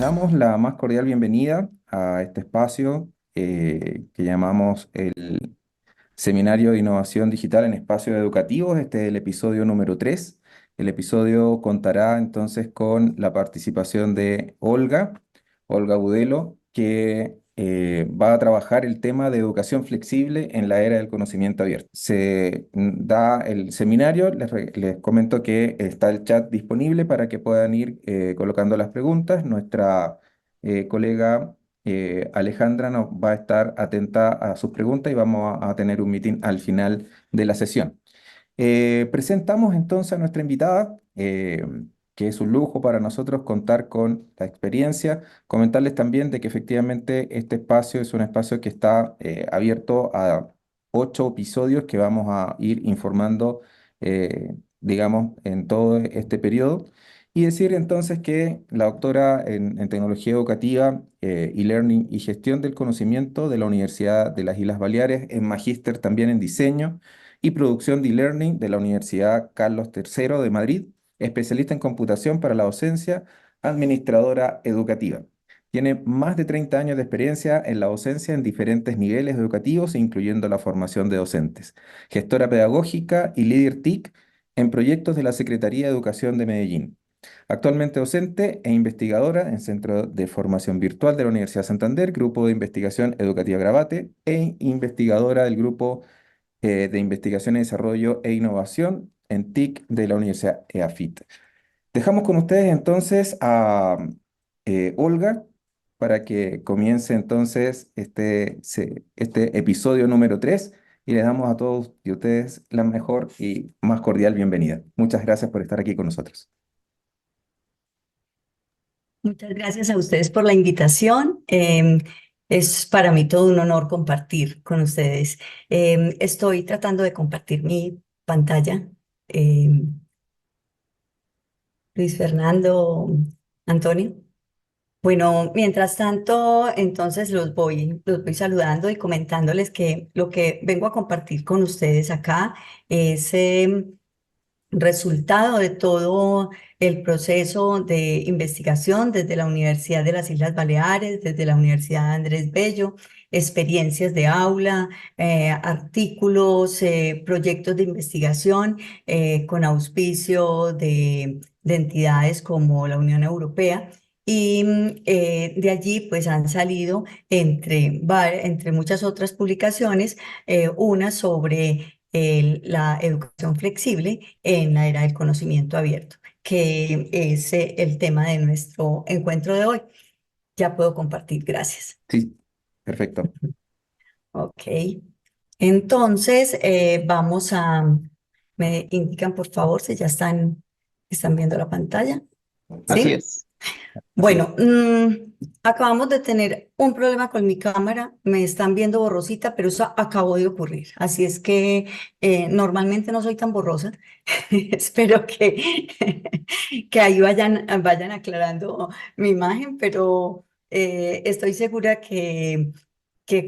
damos la más cordial bienvenida a este espacio que llamamos el Seminario de Innovación Digital en Espacios Educativos. Este es el episodio número 3. El episodio contará entonces con la participación de Olga Budelo, que va a trabajar el tema de educación flexible en la era del conocimiento abierto. Da el seminario, les comento que está el chat disponible para que puedan ir colocando las preguntas. Nuestra colega Alejandra nos va a estar atenta a sus preguntas y vamos a tener un meeting al final de la sesión. Presentamos entonces a nuestra invitada, que es un lujo para nosotros contar con la experiencia. Comentarles también de que efectivamente este espacio es un espacio que está abierto a 8 episodios que vamos a ir informando, digamos, en todo este periodo. Y decir entonces que la doctora en Tecnología Educativa, e-Learning y Gestión del Conocimiento de la Universidad de las Islas Baleares, es magíster también en Diseño y Producción de e-Learning de la Universidad Carlos III de Madrid, especialista en computación para la docencia, administradora educativa. Tiene más de 30 años de experiencia en la docencia en diferentes niveles educativos, incluyendo la formación de docentes, gestora pedagógica y líder TIC en proyectos de la Secretaría de Educación de Medellín. Actualmente docente e investigadora en Centro de Formación Virtual de la Universidad de Santander, Grupo de Investigación Educativa Gravate, e investigadora del Grupo de Investigación y Desarrollo e Innovación en TIC de la Universidad EAFIT. Dejamos con ustedes entonces a Olga para que comience entonces este episodio número 3 y le damos a todos y ustedes la mejor y más cordial bienvenida. Muchas gracias por estar aquí con nosotros. Muchas gracias a ustedes por la invitación. Es para mí todo un honor compartir con ustedes. Estoy tratando de compartir mi pantalla. Em, Luis Fernando, Antonio. Bueno, mientras tanto, entonces los voy saludando y comentándoles que lo que vengo a compartir con ustedes acá es resultado de todo el proceso de investigación desde la Universidad de las Islas Baleares, desde la Universidad Andrés Bello, experiencias de aula, artículos, proyectos de investigación con auspicio de entidades como la Unión Europea. Y de allí pues han salido entre muchas otras publicaciones, una sobre la educación flexible en la era del conocimiento abierto, que es el tema de nuestro encuentro de hoy. Ya puedo compartir, gracias. Sí, perfecto. Ok, entonces me indican por favor si ya están viendo la pantalla. Así ¿Sí? es. Así es. Bueno, acabamos de tener un problema con mi cámara, me están viendo borrosita, pero eso acabó de ocurrir. Así es que normalmente no soy tan borrosa. Espero que ahí vayan aclarando mi imagen, pero estoy segura que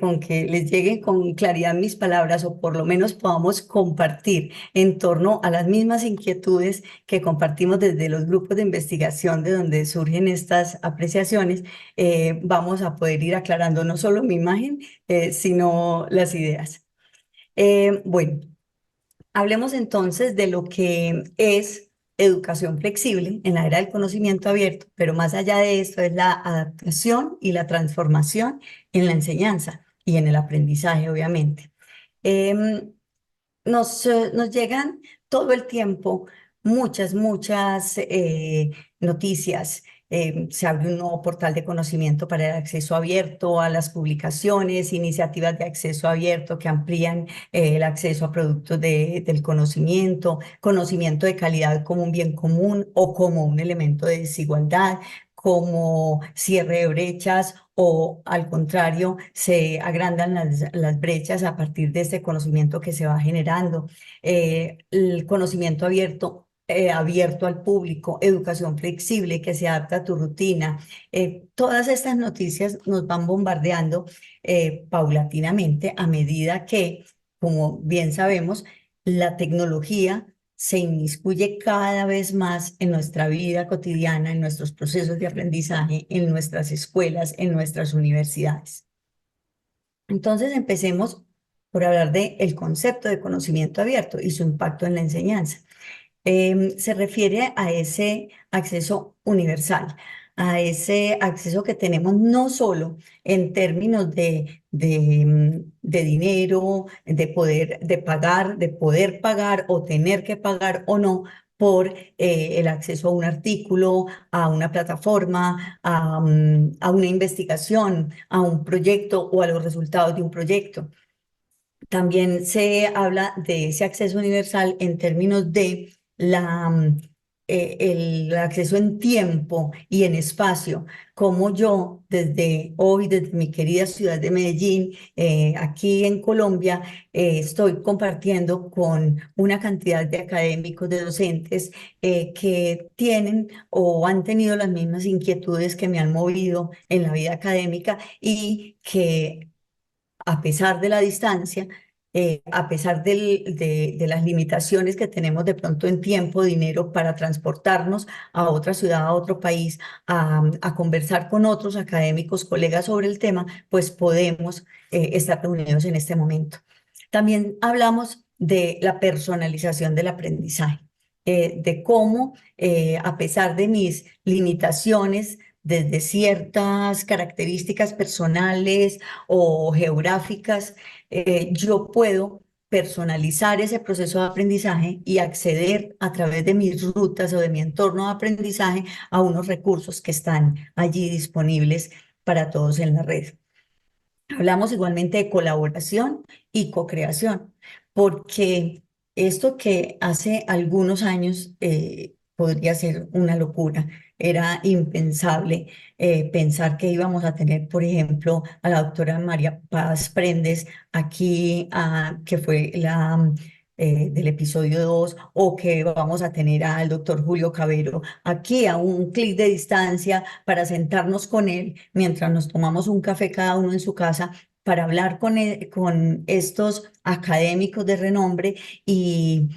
con que les lleguen con claridad mis palabras o por lo menos podamos compartir en torno a las mismas inquietudes que compartimos desde los grupos de investigación de donde surgen estas apreciaciones, vamos a poder ir aclarando no solo mi imagen, sino las ideas. Bueno. Hablemos entonces de lo que es educación flexible en la era del conocimiento abierto, pero más allá de esto es la adaptación y la transformación en la enseñanza y en el aprendizaje, obviamente. Em, nos llegan todo el tiempo muchas noticias. Se abre un nuevo portal de conocimiento para el acceso abierto a las publicaciones, iniciativas de acceso abierto que amplían el acceso a productos del conocimiento, conocimiento de calidad como un bien común o como un elemento de desigualdad, como cierre de brechas o al contrario, se agrandan las brechas a partir de este conocimiento que se va generando. El conocimiento abierto al público, educación flexible que se adapta a tu rutina. Todas estas noticias nos van bombardeando paulatinamente a medida que, como bien sabemos, la tecnología se inmiscuye cada vez más en nuestra vida cotidiana, en nuestros procesos de aprendizaje, en nuestras escuelas, en nuestras universidades. Entonces, empecemos por hablar del concepto de conocimiento abierto y su impacto en la enseñanza. Se refiere a ese acceso universal, a ese acceso que tenemos no solo en términos de dinero, de poder pagar o tener que pagar o no por el acceso a un artículo, a una plataforma, a una investigación, a un proyecto o a los resultados de un proyecto. También se habla de ese acceso universal en términos de el acceso en tiempo y en espacio, como yo desde hoy, desde mi querida ciudad de Medellín, aquí en Colombia, estoy compartiendo con una cantidad de académicos, de docentes que tienen o han tenido las mismas inquietudes que me han movido en la vida académica y que a pesar de la distancia, a pesar de las limitaciones que tenemos de pronto en tiempo, dinero para transportarnos a otra ciudad, a otro país, a conversar con otros académicos, colegas sobre el tema, pues podemos estar reunidos en este momento. También hablamos de la personalización del aprendizaje, de cómo, a pesar de mis limitaciones, desde ciertas características personales, o geográficas, yo puedo personalizar ese proceso de aprendizaje y acceder a través de mis rutas o de mi entorno de aprendizaje a unos recursos que están allí disponibles para todos en la red. Hablamos igualmente de colaboración y co-creación, porque esto que hace algunos años podría ser una locura, era impensable pensar que íbamos a tener, por ejemplo, a la doctora María Paz Prendes aquí, que fue la del episodio 2, o que vamos a tener al doctor Julio Cabero aquí a un clic de distancia para sentarnos con él mientras nos tomamos un café cada uno en su casa para hablar con estos académicos de renombre y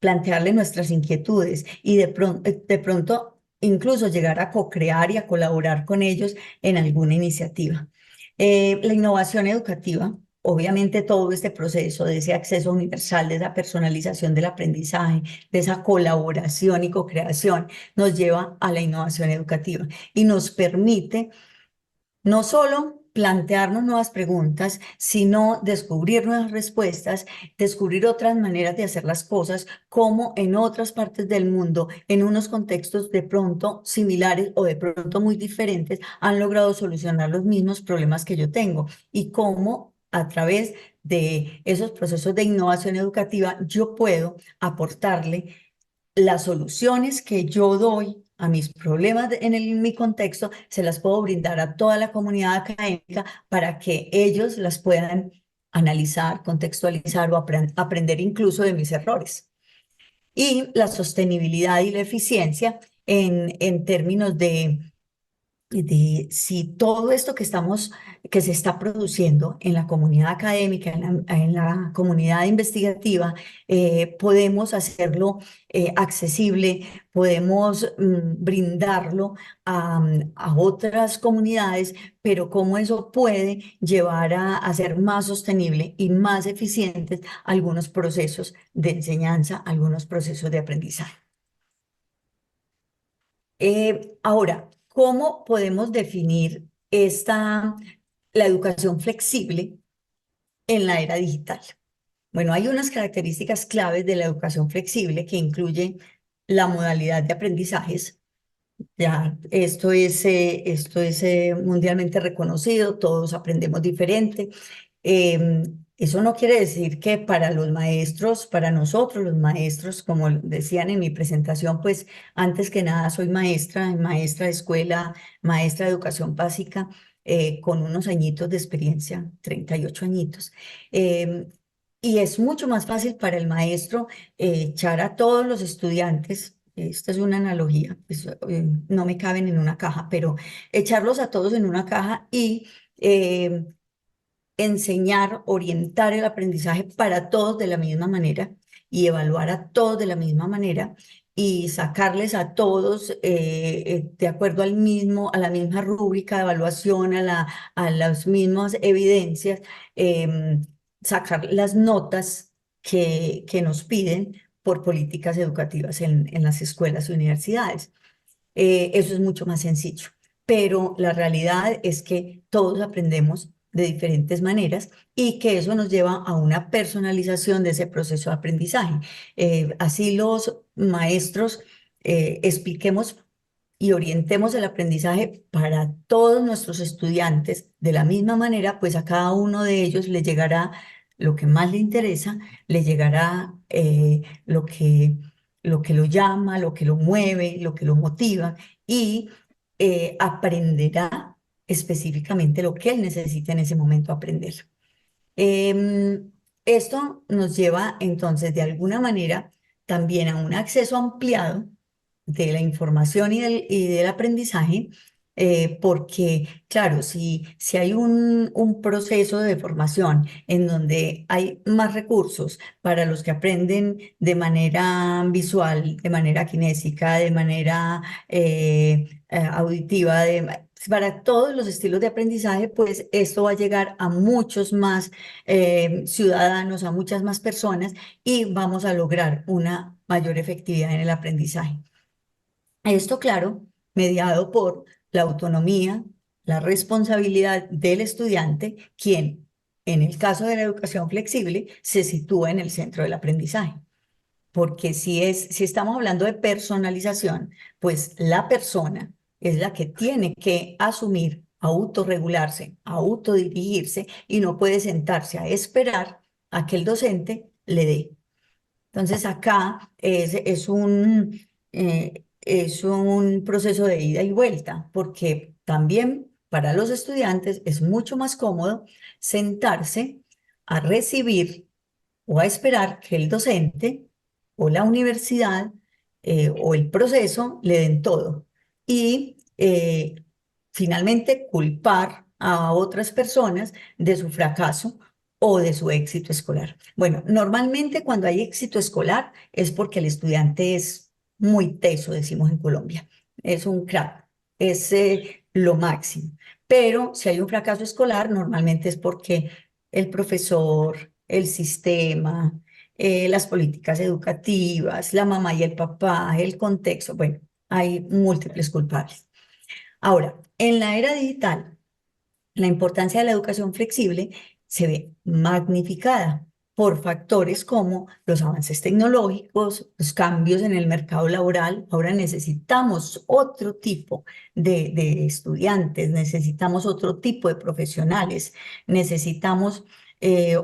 plantearle nuestras inquietudes y de pronto incluso llegar a co-crear y a colaborar con ellos en alguna iniciativa. La innovación educativa, obviamente todo este proceso de ese acceso universal, de esa personalización del aprendizaje, de esa colaboración y co-creación, nos lleva a la innovación educativa y nos permite no solo plantearnos nuevas preguntas, sino descubrir nuevas respuestas, descubrir otras maneras de hacer las cosas, como en otras partes del mundo, en unos contextos de pronto similares o de pronto muy diferentes, han logrado solucionar los mismos problemas que yo tengo y cómo a través de esos procesos de innovación educativa yo puedo aportarle las soluciones que yo doy a mis problemas en mi contexto, se las puedo brindar a toda la comunidad académica para que ellos las puedan analizar, contextualizar o aprender incluso de mis errores. Y la sostenibilidad y la eficiencia en términos de si todo esto que se está produciendo en la comunidad académica, en la comunidad investigativa, podemos hacerlo accesible, podemos brindarlo a otras comunidades, pero cómo eso puede llevar a hacer más sostenible y más eficientes algunos procesos de enseñanza, algunos procesos de aprendizaje. Ahora, ¿cómo podemos definir la educación flexible en la era digital? Bueno, hay unas características claves de la educación flexible que incluyen la modalidad de aprendizajes. Ya, esto es mundialmente reconocido, todos aprendemos diferente. Eso no quiere decir que para los maestros, para nosotros los maestros, como decían en mi presentación, pues antes que nada soy maestra, maestra de escuela, maestra de educación básica, con unos añitos de experiencia, 38 añitos. Em, y es mucho más fácil para el maestro echar a todos los estudiantes. Esta es una analogía, pues, no me caben en una caja, pero echarlos a todos en una caja y enseñar, orientar el aprendizaje para todos de la misma manera y evaluar a todos de la misma manera y sacarles a todos de acuerdo a la misma rúbrica de evaluación, a las mismas evidencias, em, sacar las notas que nos piden por políticas educativas en las escuelas y universidades. Eso es mucho más sencillo. Pero la realidad es que todos aprendemos de diferentes maneras y que eso nos lleva a una personalización de ese proceso de aprendizaje. Así los maestros expliquemos y orientemos el aprendizaje para todos nuestros estudiantes de la misma manera, pues a cada uno de ellos le llegará lo que más le interesa, le llegará lo que lo llama, lo que lo mueve, lo que lo motiva y aprenderá específicamente lo que él necesita en ese momento aprender. Esto nos lleva entonces de alguna manera también a un acceso ampliado de la información y del aprendizaje, porque claro, si hay un proceso de formación en donde hay más recursos para los que aprenden de manera visual, de manera kinésica, de manera auditiva, para todos los estilos de aprendizaje, pues esto va a llegar a muchos más ciudadanos, a muchas más personas y vamos a lograr una mayor efectividad en el aprendizaje. Esto, claro, mediado por la autonomía, la responsabilidad del estudiante, quien, en el caso de la educación flexible, se sitúa en el centro del aprendizaje. Porque si estamos hablando de personalización, pues la persona es la que tiene que asumir, autorregularse, autodirigirse y no puede sentarse a esperar a que el docente le dé. Entonces acá es un proceso de ida y vuelta, porque también para los estudiantes es mucho más cómodo sentarse a recibir o a esperar que el docente o la universidad o el proceso le den todo. Y finalmente culpar a otras personas de su fracaso o de su éxito escolar. Bueno, normalmente cuando hay éxito escolar es porque el estudiante es muy teso, decimos en Colombia. Es un crack, es lo máximo. Pero si hay un fracaso escolar, normalmente es porque el profesor, el sistema, las políticas educativas, la mamá y el papá, el contexto, bueno, hay múltiples culpables. Ahora, en la era digital, la importancia de la educación flexible se ve magnificada por factores como los avances tecnológicos, los cambios en el mercado laboral. Ahora necesitamos otro tipo de estudiantes, necesitamos otro tipo de profesionales, necesitamos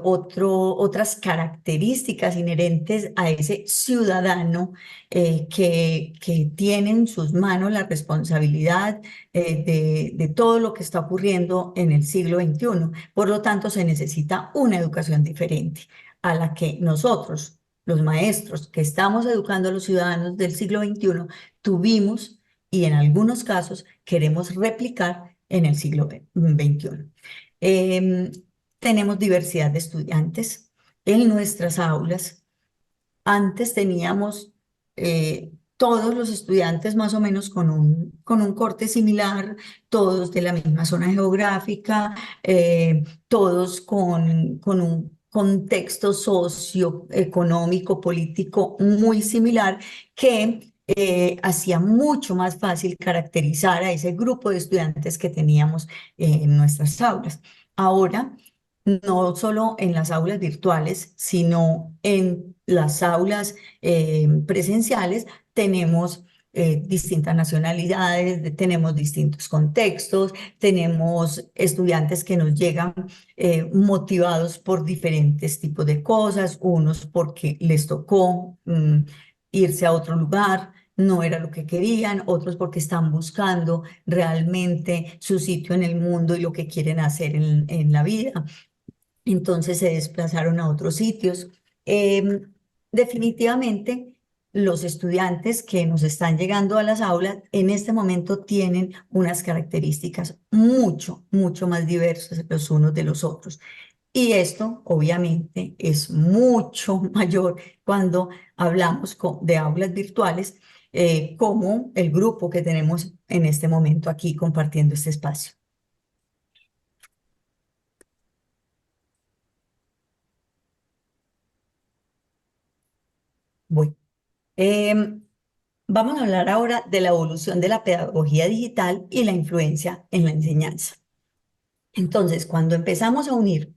otras características inherentes a ese ciudadano que tiene en sus manos la responsabilidad de todo lo que está ocurriendo en el siglo XXI. Por lo tanto, se necesita una educación diferente a la que nosotros, los maestros que estamos educando a los ciudadanos del siglo XXI, tuvimos y en algunos casos queremos replicar en el siglo XXI. Em, Tenemos diversidad de estudiantes en nuestras aulas. Antes teníamos todos los estudiantes más o menos con un corte similar, todos de la misma zona geográfica, todos con un contexto socioeconómico, político muy similar, que hacía mucho más fácil caracterizar a ese grupo de estudiantes que teníamos en nuestras aulas. Ahora, no solo en las aulas virtuales, sino en las aulas presenciales, tenemos distintas nacionalidades, tenemos distintos contextos, tenemos estudiantes que nos llegan motivados por diferentes tipos de cosas, unos porque les tocó irse a otro lugar. No era lo que querían, otros porque están buscando realmente su sitio en el mundo y lo que quieren hacer en la vida, entonces se desplazaron a otros sitios. Definitivamente, los estudiantes que nos están llegando a las aulas en este momento tienen unas características mucho más diversas los unos de los otros. Y esto, obviamente, es mucho mayor cuando hablamos de aulas virtuales, como el grupo que tenemos en este momento aquí compartiendo este espacio. Bueno, em, vamos a hablar ahora de la evolución de la pedagogía digital y la influencia en la enseñanza. Entonces, cuando empezamos a unir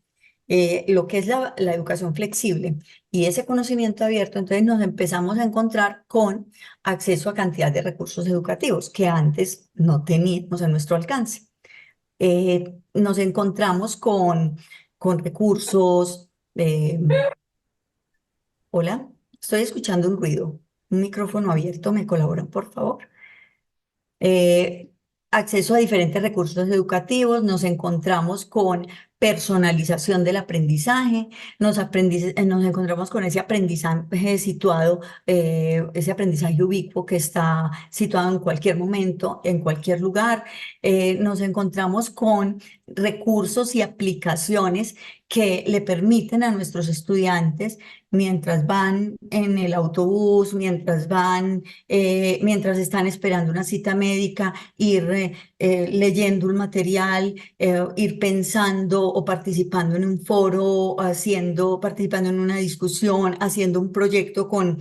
lo que es la educación flexible y ese conocimiento abierto, entonces nos empezamos a encontrar con acceso a cantidad de recursos educativos que antes no teníamos a nuestro alcance. Nos encontramos con recursos. Hola, estoy escuchando un ruido, un micrófono abierto, ¿me colaboran, por favor? eh, Acceso a diferentes recursos educativos, nos encontramos con personalización del aprendizaje, nos encontramos con ese aprendizaje situado, ese aprendizaje ubicuo que está situado en cualquier momento, en cualquier lugar. Nos encontramos con recursos y aplicaciones que le permiten a nuestros estudiantes, mientras van en el autobús, mientras están esperando una cita médica, ir leyendo un material, ir pensando o participando en un foro, participando en una discusión, haciendo un proyecto con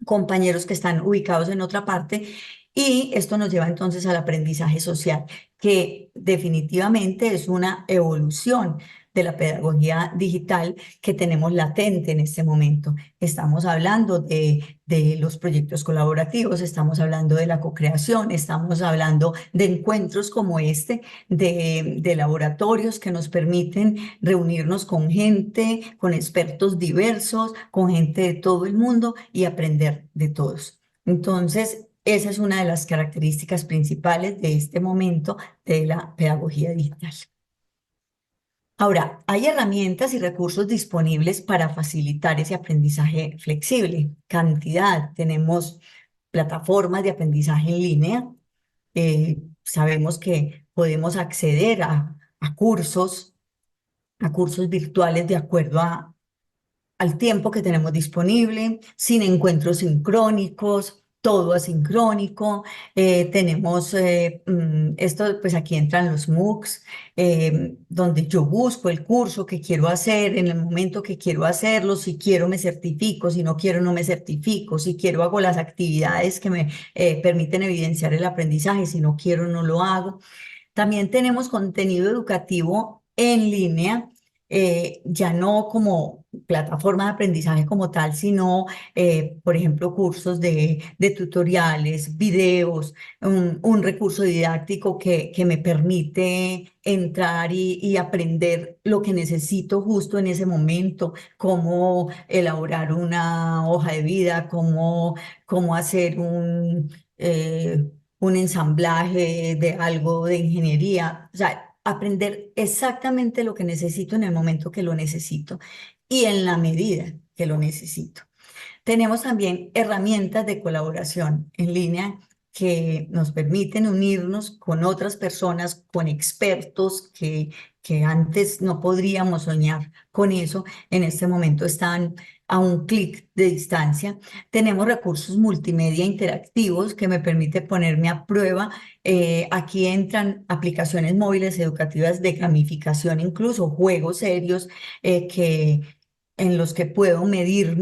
compañeros que están ubicados en otra parte. Y esto nos lleva entonces al aprendizaje social, que definitivamente es una evolución de la pedagogía digital que tenemos latente en este momento. Estamos hablando de los proyectos colaborativos, estamos hablando de la co-creación, estamos hablando de encuentros como este, de laboratorios que nos permiten reunirnos con gente, con expertos diversos, con gente de todo el mundo y aprender de todos. Entonces, esa es una de las características principales de este momento de la pedagogía digital. Ahora, hay herramientas y recursos disponibles para facilitar ese aprendizaje flexible. Cantidad, tenemos plataformas de aprendizaje en línea. Sabemos que podemos acceder a cursos virtuales de acuerdo al tiempo que tenemos disponible, sin encuentros sincrónicos, todo asincrónico. Esto, pues aquí entran los MOOCs, donde yo busco el curso que quiero hacer en el momento que quiero hacerlo. Si quiero me certifico, si no quiero no me certifico, si quiero hago las actividades que me permiten evidenciar el aprendizaje, si no quiero no lo hago. También tenemos contenido educativo en línea, ya no como plataforma de aprendizaje como tal, sino, por ejemplo, cursos de tutoriales, videos, un recurso didáctico que me permite entrar y aprender lo que necesito justo en ese momento, cómo elaborar una hoja de vida, cómo hacer un ensamblaje de algo de ingeniería, o sea, aprender exactamente lo que necesito en el momento que lo necesito y en la medida que lo necesito. Tenemos también herramientas de colaboración en línea que nos permiten unirnos con otras personas, con expertos que antes no podríamos soñar con eso. En este momento están a un clic de distancia. Tenemos recursos multimedia interactivos que me permite ponerme a prueba. Aquí entran aplicaciones móviles educativas de gamificación, incluso juegos serios, en los que puedo medir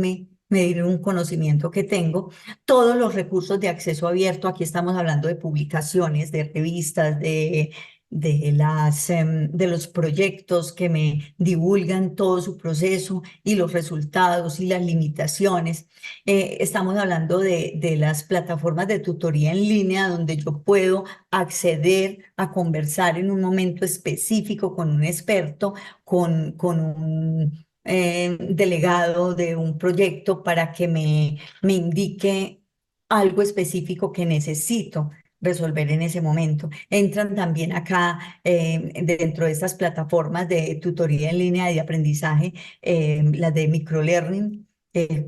un conocimiento que tengo. Todos los recursos de acceso abierto, aquí estamos hablando de publicaciones, de revistas, de los proyectos que me divulgan todo su proceso y los resultados y las limitaciones. Estamos hablando de las plataformas de tutoría en línea donde yo puedo acceder a conversar en un momento específico con un experto, con un delegado de un proyecto para que me indique algo específico que necesito resolver en ese momento. Entran también acá, dentro de estas plataformas de tutoría en línea y de aprendizaje, las de microlearning,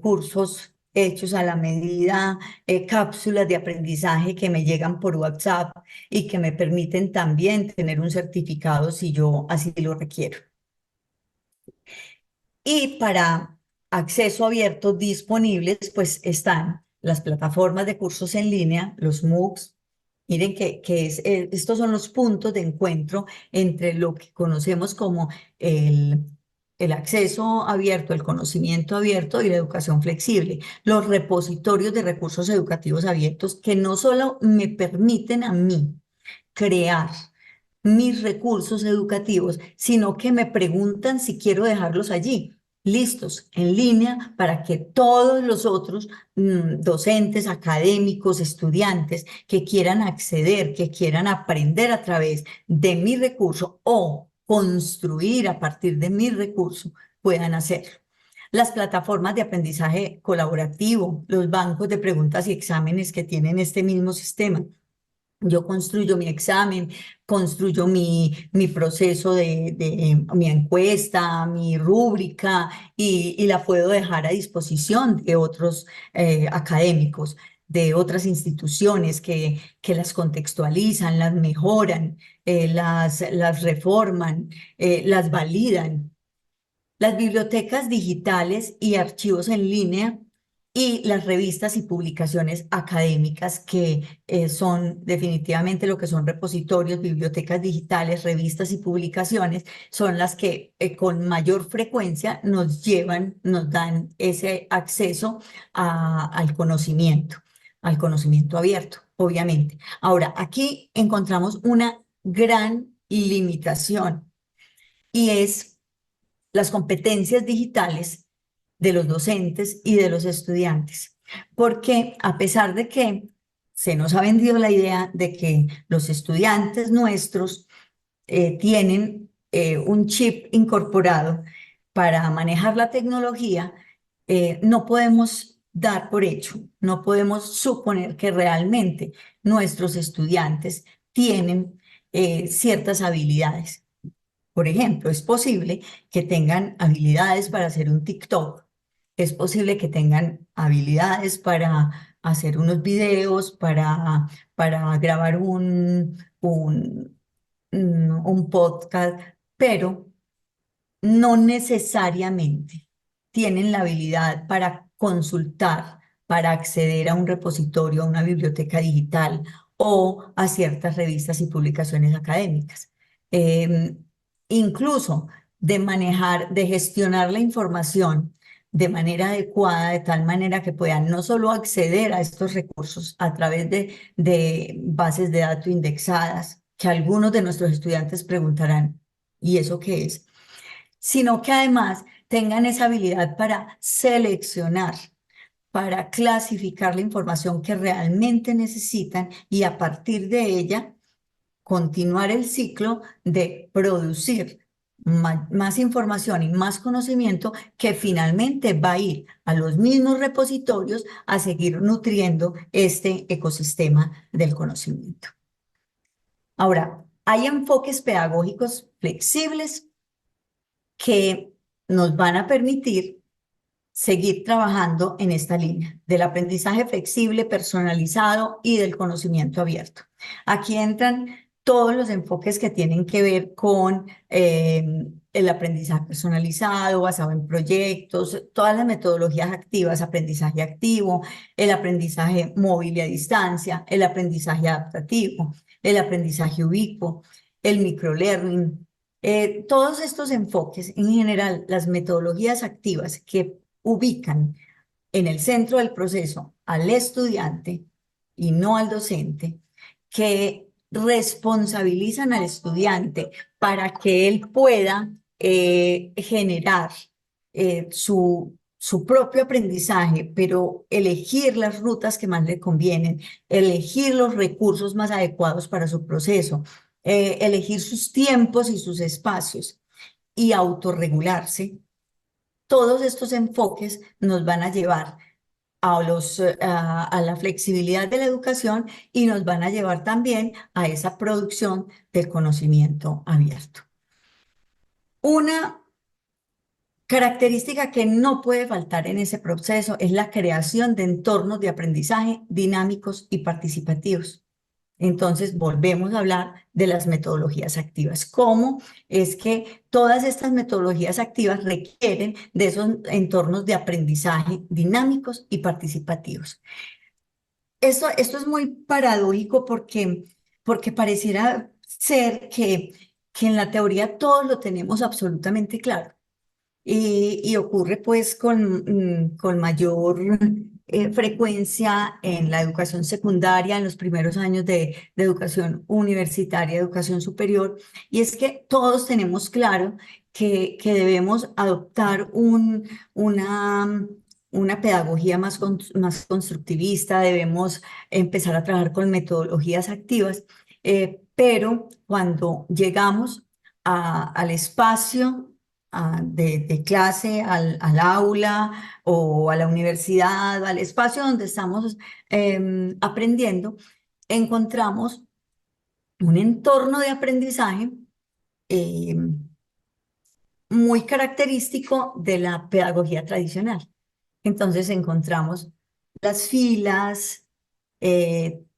cursos hechos a la medida, cápsulas de aprendizaje que me llegan por WhatsApp y que me permiten también tener un certificado si yo así lo requiero. Y para acceso abierto disponibles, pues están las plataformas de cursos en línea, los MOOCs. Miren estos son los puntos de encuentro entre lo que conocemos como el, el acceso abierto, el conocimiento abierto y la educación flexible. Los repositorios de recursos educativos abiertos que no solo me permiten a mí crear mis recursos educativos, sino que me preguntan si quiero dejarlos allí, listos, en línea, para que todos los otros docentes, académicos, estudiantes que quieran acceder, que quieran aprender a través de mi recurso o construir a partir de mi recurso, puedan hacerlo. Las plataformas de aprendizaje colaborativo, los bancos de preguntas y exámenes que tienen este mismo sistema. Yo construyo mi examen, construyo mi proceso mi encuesta, mi rúbrica y la puedo dejar a disposición de otros académicos, de otras instituciones que las contextualizan, las mejoran, las reforman, las validan. Las bibliotecas digitales y archivos en línea y las revistas y publicaciones académicas que son definitivamente lo que son repositorios, bibliotecas digitales, revistas y publicaciones, son las que con mayor frecuencia nos dan ese acceso al conocimiento abierto, obviamente. Ahora, aquí encontramos una gran limitación y es las competencias digitales de los docentes y de los estudiantes. Porque a pesar de que se nos ha vendido la idea de que los estudiantes nuestros tienen un chip incorporado para manejar la tecnología, no podemos dar por hecho, no podemos suponer que realmente nuestros estudiantes tienen ciertas habilidades. Por ejemplo, es posible que tengan habilidades para hacer un TikTok, es posible que tengan habilidades para hacer unos videos, para grabar un podcast, pero no necesariamente tienen la habilidad para consultar, para acceder a un repositorio, a una biblioteca digital o a ciertas revistas y publicaciones académicas. Eh, Incluso de manejar, de gestionar la información de manera adecuada, de tal manera que puedan no solo acceder a estos recursos a través de bases de datos indexadas, que algunos de nuestros estudiantes preguntarán, ¿y eso qué es? Sino que además tengan esa habilidad para seleccionar, para clasificar la información que realmente necesitan y a partir de ella continuar el ciclo de producir más información y más conocimiento que finalmente va a ir a los mismos repositorios a seguir nutriendo este ecosistema del conocimiento. Ahora, hay enfoques pedagógicos flexibles que nos van a permitir seguir trabajando en esta línea del aprendizaje flexible, personalizado y del conocimiento abierto. Aquí entran todos los enfoques que tienen que ver con el aprendizaje personalizado, basado en proyectos, todas las metodologías activas, aprendizaje activo, el aprendizaje móvil y a distancia, el aprendizaje adaptativo, el aprendizaje ubicuo, el microlearning. Todos estos enfoques, en general, las metodologías activas que ubican en el centro del proceso al estudiante y no al docente, que responsabilizan al estudiante para que él pueda generar su propio aprendizaje, pero elegir las rutas que más le convienen, elegir los recursos más adecuados para su proceso, elegir sus tiempos y sus espacios y autorregularse. Todos estos enfoques nos van a llevar a la flexibilidad de la educación y nos van a llevar también a esa producción del conocimiento abierto. Una característica que no puede faltar en ese proceso es la creación de entornos de aprendizaje dinámicos y participativos. Entonces, volvemos a hablar de las metodologías activas. ¿Cómo es que todas estas metodologías activas requieren de esos entornos de aprendizaje dinámicos y participativos? Esto es muy paradójico porque pareciera ser que en la teoría todos lo tenemos absolutamente claro y ocurre pues con mayor frecuencia en la educación secundaria, en los primeros años de educación universitaria, educación superior, y es que todos tenemos claro que debemos adoptar una pedagogía más constructivista, debemos empezar a trabajar con metodologías activas, pero cuando llegamos al espacio de clase, al aula o a la universidad, al espacio donde estamos aprendiendo, encontramos un entorno de aprendizaje em, muy característico de la pedagogía tradicional. Entonces encontramos las filas,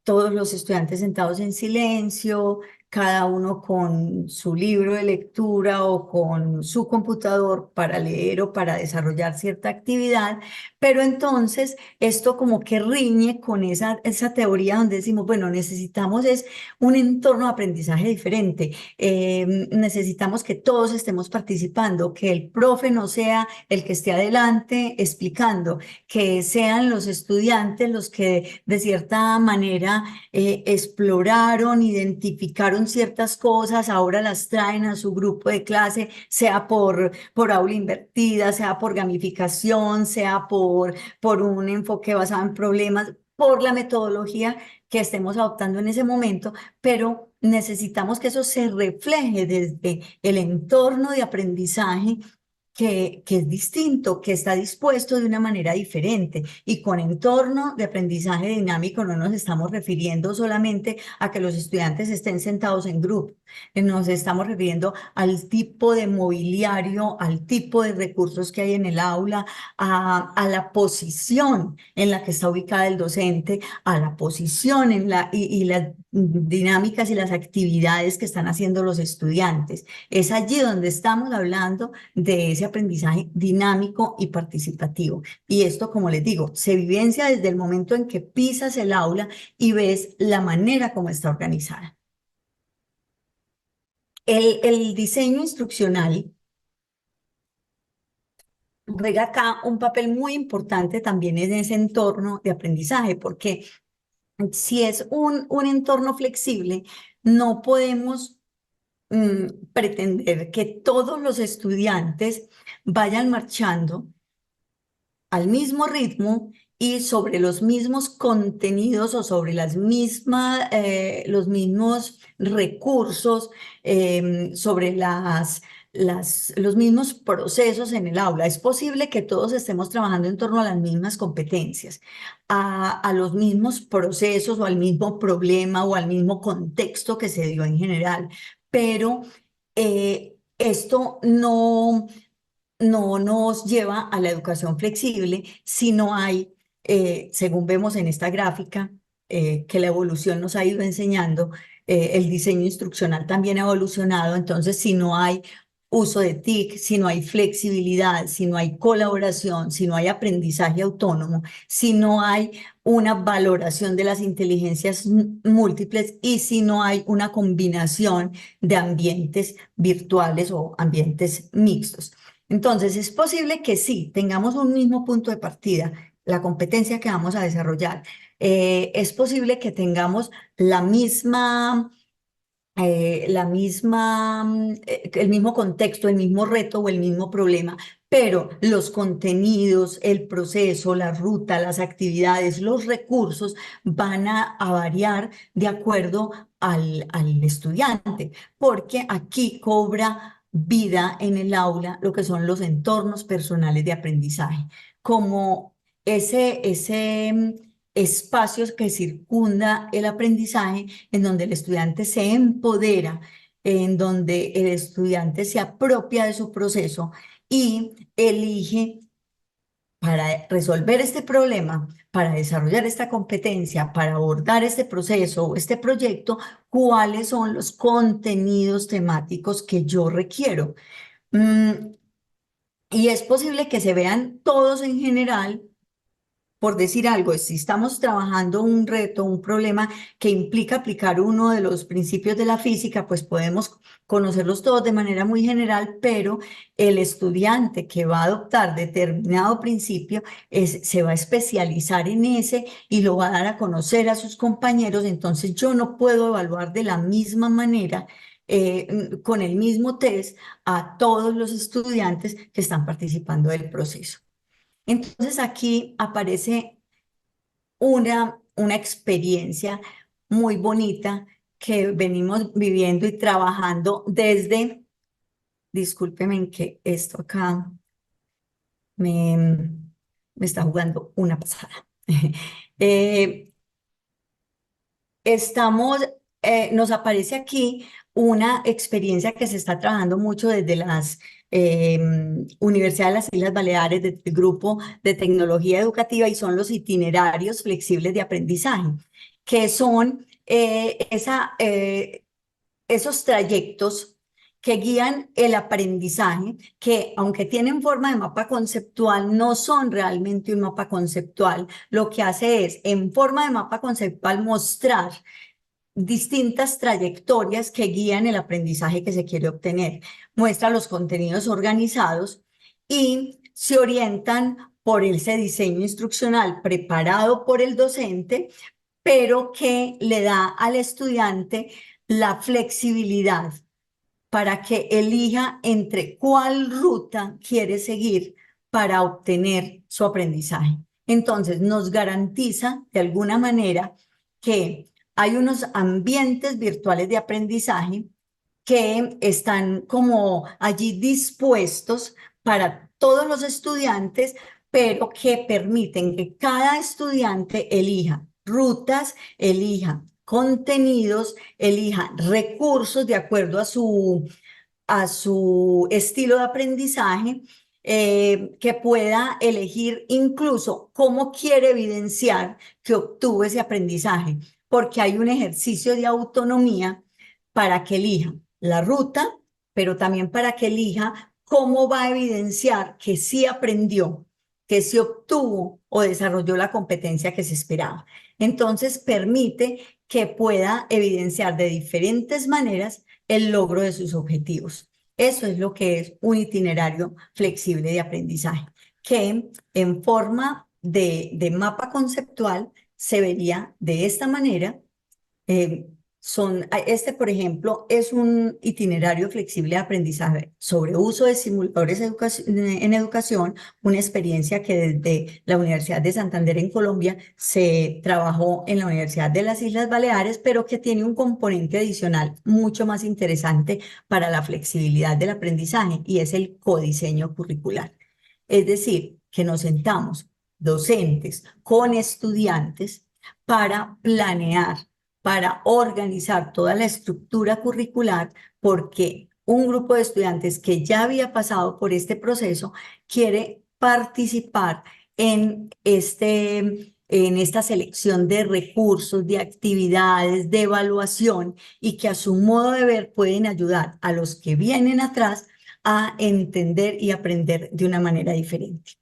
todos los estudiantes sentados en silencio, cada uno con su libro de lectura o con su computador para leer o para desarrollar cierta actividad, pero entonces esto como que riñe con esa teoría donde decimos, bueno, necesitamos es un entorno de aprendizaje diferente, necesitamos que todos estemos participando, que el profe no sea el que esté adelante explicando, que sean los estudiantes los que de cierta manera exploraron, identificaron ciertas cosas, ahora las traen a su grupo de clase, sea por aula invertida, sea por gamificación, sea por un enfoque basado en problemas, por la metodología que estemos adoptando en ese momento, pero necesitamos que eso se refleje desde el entorno de aprendizaje que es distinto, que está dispuesto de una manera diferente. Y con entorno de aprendizaje dinámico no nos estamos refiriendo solamente a que los estudiantes estén sentados en grupo, nos estamos refiriendo al tipo de mobiliario, al tipo de recursos que hay en el aula, a la posición en la que está ubicada el docente, a la posición y las dinámicas y las actividades que están haciendo los estudiantes. Es allí donde estamos hablando de ese aprendizaje dinámico y participativo. Y esto, como les digo, se vivencia desde el momento en que pisas el aula y ves la manera como está organizada. El diseño instruccional juega acá un papel muy importante también en ese entorno de aprendizaje, porque si es un entorno flexible, no podemos pretender que todos los estudiantes vayan marchando al mismo ritmo y sobre los mismos contenidos o sobre los mismos recursos, sobre los mismos procesos en el aula. Es posible que todos estemos trabajando en torno a las mismas competencias, a los mismos procesos o al mismo problema o al mismo contexto que se dio en general, pero esto no nos lleva a la educación flexible si no hay, según vemos en esta gráfica, que la evolución nos ha ido enseñando, el diseño instruccional también ha evolucionado, entonces si no hay uso de TIC, si no hay flexibilidad, si no hay colaboración, si no hay aprendizaje autónomo, si no hay una valoración de las inteligencias múltiples y si no hay una combinación de ambientes virtuales o ambientes mixtos. Entonces, es posible que sí, tengamos un mismo punto de partida, la competencia que vamos a desarrollar. Es posible que tengamos el mismo contexto, el mismo reto o el mismo problema, pero los contenidos, el proceso, la ruta, las actividades, los recursos van a variar de acuerdo al estudiante, porque aquí cobra vida en el aula lo que son los entornos personales de aprendizaje, como ese espacio que circunda el aprendizaje en donde el estudiante se empodera, en donde el estudiante se apropia de su proceso y elige para resolver este problema para desarrollar esta competencia, para abordar este proceso o este proyecto, cuáles son los contenidos temáticos que yo requiero. Mm, y es posible que se vean todos en general, por decir algo, si estamos trabajando un reto, un problema que implica aplicar uno de los principios de la física, pues podemos conocerlos todos de manera muy general, pero el estudiante que va a adoptar determinado principio se va a especializar en ese y lo va a dar a conocer a sus compañeros. Entonces yo no puedo evaluar de la misma manera, con el mismo test, a todos los estudiantes que están participando del proceso. Entonces aquí aparece una experiencia muy bonita que venimos viviendo y trabajando desde, discúlpeme que esto acá me, me está jugando una pasada. Eh, Estamos, nos aparece aquí una experiencia que se está trabajando mucho desde las Universidades de las Islas Baleares, desde el Grupo de Tecnología Educativa, y son los itinerarios flexibles de aprendizaje, que son esos trayectos que guían el aprendizaje, que aunque tienen forma de mapa conceptual, no son realmente un mapa conceptual. Lo que hace es, en forma de mapa conceptual, mostrar distintas trayectorias que guían el aprendizaje que se quiere obtener. Muestra los contenidos organizados y se orientan por ese diseño instruccional preparado por el docente, pero que le da al estudiante la flexibilidad para que elija entre cuál ruta quiere seguir para obtener su aprendizaje. Entonces, nos garantiza de alguna manera que hay unos ambientes virtuales de aprendizaje que están como allí dispuestos para todos los estudiantes, pero que permiten que cada estudiante elija rutas, elija contenidos, elija recursos de acuerdo a su estilo de aprendizaje, que pueda elegir incluso cómo quiere evidenciar que obtuvo ese aprendizaje, porque hay un ejercicio de autonomía para que elija la ruta, pero también para que elija cómo va a evidenciar que sí aprendió, que sí obtuvo o desarrolló la competencia que se esperaba. Entonces permite que pueda evidenciar de diferentes maneras el logro de sus objetivos. Eso es lo que es un itinerario flexible de aprendizaje, que en forma de mapa conceptual se vería de esta manera. eh, Este, por ejemplo, es un itinerario flexible de aprendizaje sobre uso de simuladores en educación, una experiencia que desde la Universidad de Santander en Colombia se trabajó en la Universidad de las Islas Baleares, pero que tiene un componente adicional mucho más interesante para la flexibilidad del aprendizaje, y es el codiseño curricular. Es decir, que nos sentamos docentes con estudiantes para planear, para organizar toda la estructura curricular, porque un grupo de estudiantes que ya había pasado por este proceso quiere participar en esta selección de recursos, de actividades, de evaluación, y que a su modo de ver pueden ayudar a los que vienen atrás a entender y aprender de una manera diferente.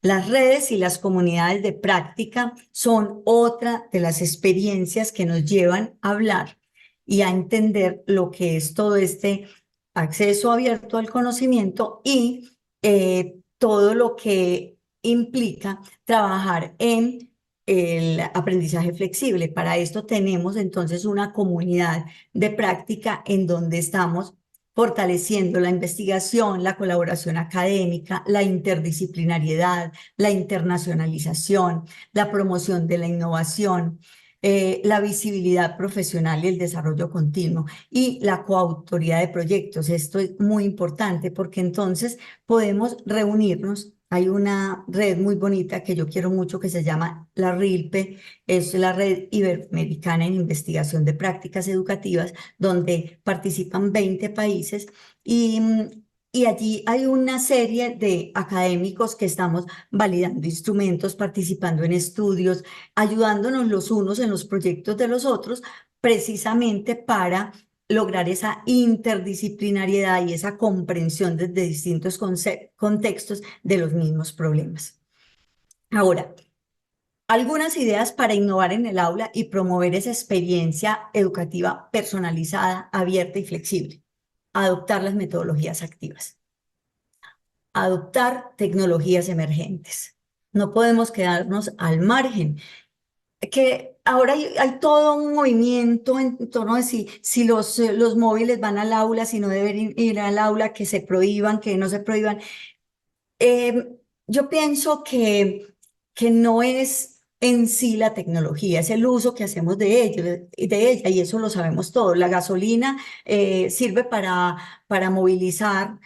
Las redes y las comunidades de práctica son otra de las experiencias que nos llevan a hablar y a entender lo que es todo este acceso abierto al conocimiento y todo lo que implica trabajar en el aprendizaje flexible. Para esto tenemos entonces una comunidad de práctica en donde estamos fortaleciendo la investigación, la colaboración académica, la interdisciplinariedad, la internacionalización, la promoción de la innovación, la visibilidad profesional y el desarrollo continuo, y la coautoría de proyectos. Esto es muy importante porque entonces podemos reunirnos. Hay una red muy bonita que yo quiero mucho que se llama la RILPE, es la Red Iberoamericana en Investigación de Prácticas Educativas, donde participan 20 países, y, y allí hay una serie de académicos que estamos validando instrumentos, participando en estudios, ayudándonos los unos en los proyectos de los otros, precisamente para lograr esa interdisciplinariedad y esa comprensión desde distintos contextos de los mismos problemas. Ahora, algunas ideas para innovar en el aula y promover esa experiencia educativa personalizada, abierta y flexible. Adoptar las metodologías activas. Adoptar tecnologías emergentes. No podemos quedarnos al margen. Que ahora hay todo un movimiento en torno a si los móviles van al aula, si no deben ir al aula, que se prohíban, que no se prohíban. Eh, yo pienso que no es en sí la tecnología, es el uso que hacemos de ella, y eso lo sabemos todos. La gasolina sirve para movilizar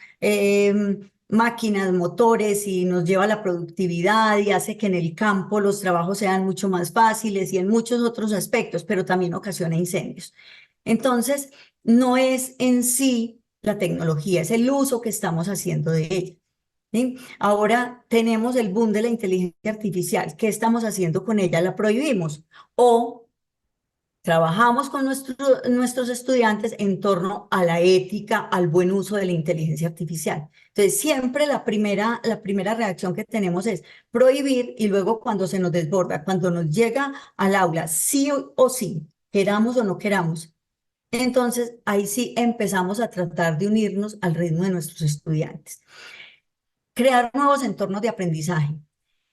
máquinas, motores, y nos lleva a la productividad y hace que en el campo los trabajos sean mucho más fáciles y en muchos otros aspectos, pero también ocasiona incendios. Entonces, no es en sí la tecnología, es el uso que estamos haciendo de ella. ¿Sí? Ahora tenemos el boom de la inteligencia artificial. ¿Qué estamos haciendo con ella? ¿La prohibimos? ¿O trabajamos con nuestros estudiantes en torno a la ética, al buen uso de la inteligencia artificial? Entonces, siempre la primera reacción que tenemos es prohibir, y luego cuando se nos desborda, cuando nos llega al aula, sí o sí, queramos o no queramos, entonces ahí sí empezamos a tratar de unirnos al ritmo de nuestros estudiantes. Crear nuevos entornos de aprendizaje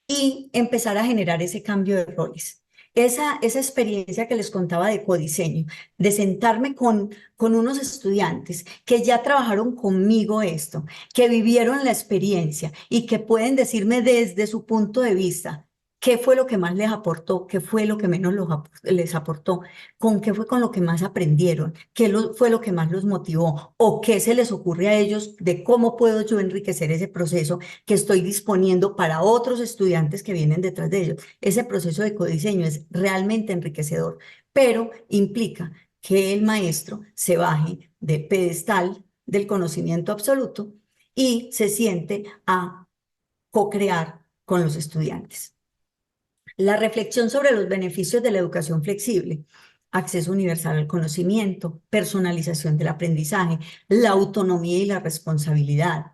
y empezar a generar ese cambio de roles. Esa experiencia que les contaba de codiseño, de sentarme con unos estudiantes que ya trabajaron conmigo esto, que vivieron la experiencia y que pueden decirme desde su punto de vista qué fue lo que más les aportó, qué fue lo que menos les aportó, con qué fue con lo que más aprendieron, fue lo que más los motivó, o qué se les ocurre a ellos de cómo puedo yo enriquecer ese proceso que estoy disponiendo para otros estudiantes que vienen detrás de ellos. Ese proceso de codiseño es realmente enriquecedor, pero implica que el maestro se baje del pedestal del conocimiento absoluto y se siente a co-crear con los estudiantes. La reflexión sobre los beneficios de la educación flexible: acceso universal al conocimiento, personalización del aprendizaje, la autonomía y la responsabilidad,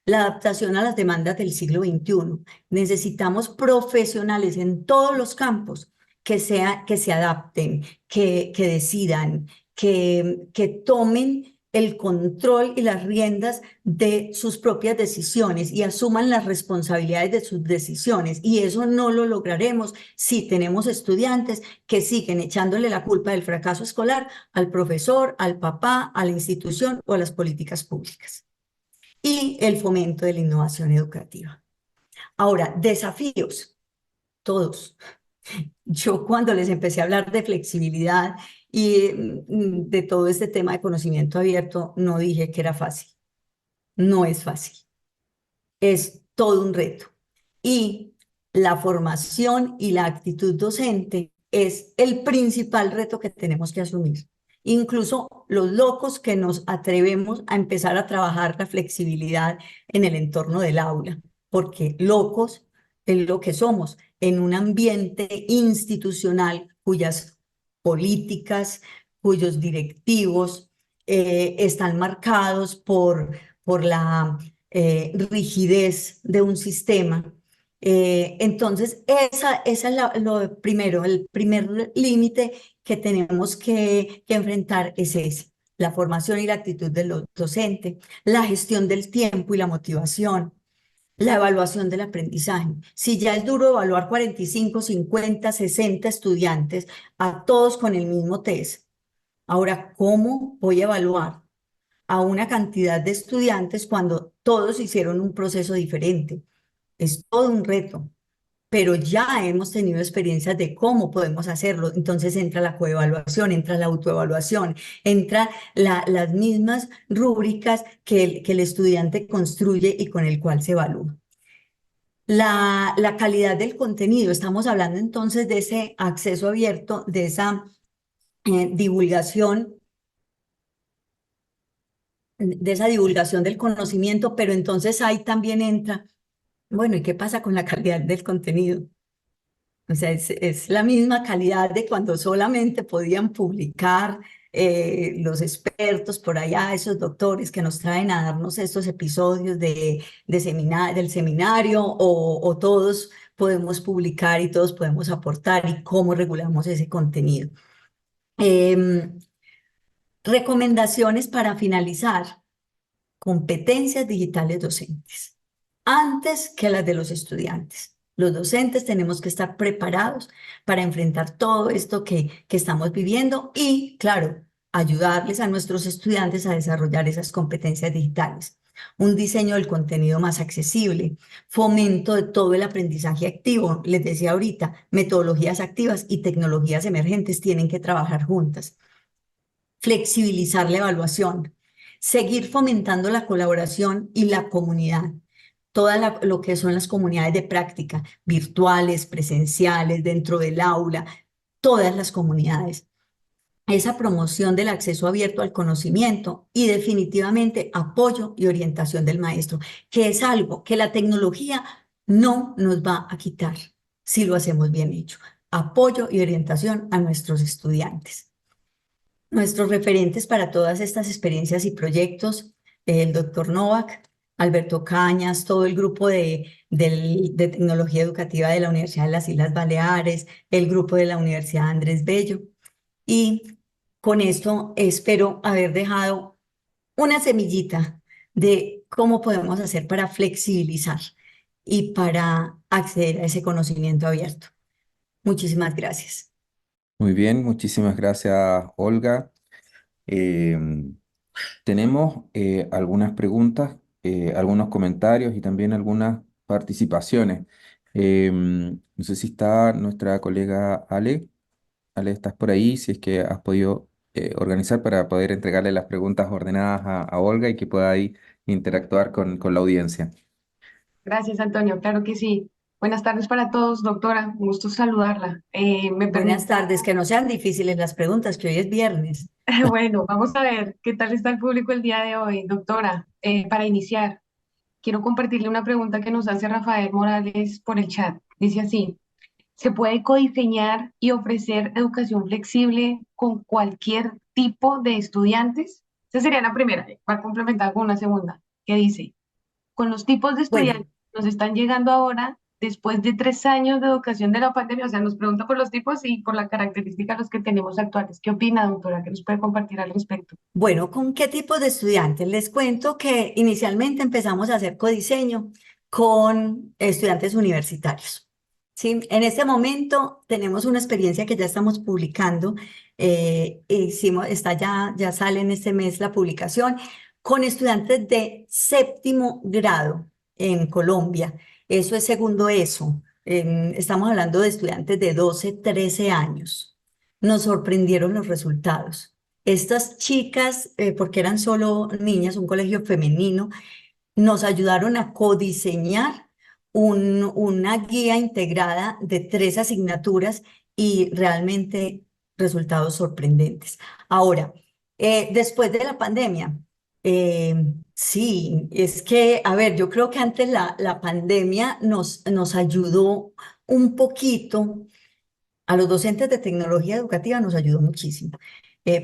la adaptación a las demandas del siglo XXI. Necesitamos profesionales en todos los campos que se adapten, que decidan, que tomen el control y las riendas de sus propias decisiones y asuman las responsabilidades de sus decisiones. Y eso no lo lograremos si tenemos estudiantes que siguen echándole la culpa del fracaso escolar al profesor, al papá, a la institución o a las políticas públicas. Y el fomento de la innovación educativa. Ahora, desafíos, todos. Yo cuando les empecé a hablar de flexibilidad y de todo este tema de conocimiento abierto, no dije que era fácil. No es fácil. Es todo un reto. Y la formación y la actitud docente es el principal reto que tenemos que asumir. Incluso los locos que nos atrevemos a empezar a trabajar la flexibilidad en el entorno del aula, porque locos es lo que somos en un ambiente institucional cuyas políticas, cuyos directivos están marcados por la rigidez de un sistema. Entonces, esa es lo primero, el primer límite que tenemos que enfrentar es ese: la formación y la actitud del docente, la gestión del tiempo y la motivación, la evaluación del aprendizaje. Si ya es duro evaluar 45, 50, 60 estudiantes, a todos con el mismo test, ahora, ¿cómo voy a evaluar a una cantidad de estudiantes cuando todos hicieron un proceso diferente? Es todo un reto, pero ya hemos tenido experiencias de cómo podemos hacerlo. Entonces entra la coevaluación, entra la autoevaluación, entra las mismas rúbricas que el estudiante construye y con el cual se evalúa. La calidad del contenido, estamos hablando entonces de ese acceso abierto, de esa divulgación de esa divulgación del conocimiento, pero entonces ahí también entra, bueno, ¿y qué pasa con la calidad del contenido? O sea, es la misma calidad de cuando solamente podían publicar los expertos por allá, esos doctores que nos traen a darnos estos episodios del seminario, o todos podemos publicar y todos podemos aportar y cómo regulamos ese contenido. Em, Recomendaciones para finalizar: competencias digitales docentes, antes que las de los estudiantes. Los docentes tenemos que estar preparados para enfrentar todo esto que estamos viviendo y, claro, ayudarles a nuestros estudiantes a desarrollar esas competencias digitales. Un diseño del contenido más accesible, fomento de todo el aprendizaje activo. Les decía ahorita, metodologías activas y tecnologías emergentes tienen que trabajar juntas. Flexibilizar la evaluación, seguir fomentando la colaboración y la comunidad, lo que son las comunidades de práctica, virtuales, presenciales, dentro del aula, todas las comunidades. Esa promoción del acceso abierto al conocimiento y definitivamente apoyo y orientación del maestro, que es algo que la tecnología no nos va a quitar si lo hacemos bien hecho. Apoyo y orientación a nuestros estudiantes. Nuestros referentes para todas estas experiencias y proyectos, el doctor Novak, Alberto Cañas, todo el grupo de tecnología educativa de la Universidad de las Islas Baleares, el grupo de la Universidad Andrés Bello. Y con esto espero haber dejado una semillita de cómo podemos hacer para flexibilizar y para acceder a ese conocimiento abierto. Muchísimas gracias. Muy bien, muchísimas gracias, Olga. Em, Tenemos algunas preguntas, algunos comentarios y también algunas participaciones. No sé si está nuestra colega Ale. Ale, ¿estás por ahí? Si es que has podido organizar para poder entregarle las preguntas ordenadas a Olga y que pueda ahí interactuar con la audiencia. Gracias, Antonio. Claro que sí. Buenas tardes para todos, doctora. Un gusto saludarla. Me Buenas permite, tardes, que no sean difíciles las preguntas, que hoy es viernes. bueno, vamos a ver qué tal está el público el día de hoy, doctora. Para iniciar, quiero compartirle una pregunta que nos hace Rafael Morales por el chat. Dice así: ¿se puede codiseñar y ofrecer educación flexible con cualquier tipo de estudiantes? Esa sería la primera. Va complementada con una segunda, que dice: con los tipos de Bueno, estudiantes que nos están llegando ahora, después de 3 años de educación de la pandemia, o sea, nos pregunta por los tipos y por la característica de los que tenemos actuales. ¿Qué opina, doctora? ¿Qué nos puede compartir al respecto? bueno, ¿con qué tipo de estudiantes? Les cuento que inicialmente empezamos a hacer codiseño con estudiantes universitarios. ¿Sí? En este momento tenemos una experiencia que ya estamos publicando. Ya sale en este mes la publicación con estudiantes de séptimo grado en Colombia. Eso es segundo ESO. Estamos hablando de estudiantes de 12, 13 años. Nos sorprendieron los resultados. Estas chicas, porque eran solo niñas, un colegio femenino, nos ayudaron a codiseñar una guía integrada de 3 asignaturas y realmente resultados sorprendentes. Ahora, después de la pandemia, eh, sí, es que, a ver, yo creo que antes la pandemia nos ayudó un poquito. A los docentes de tecnología educativa nos ayudó muchísimo,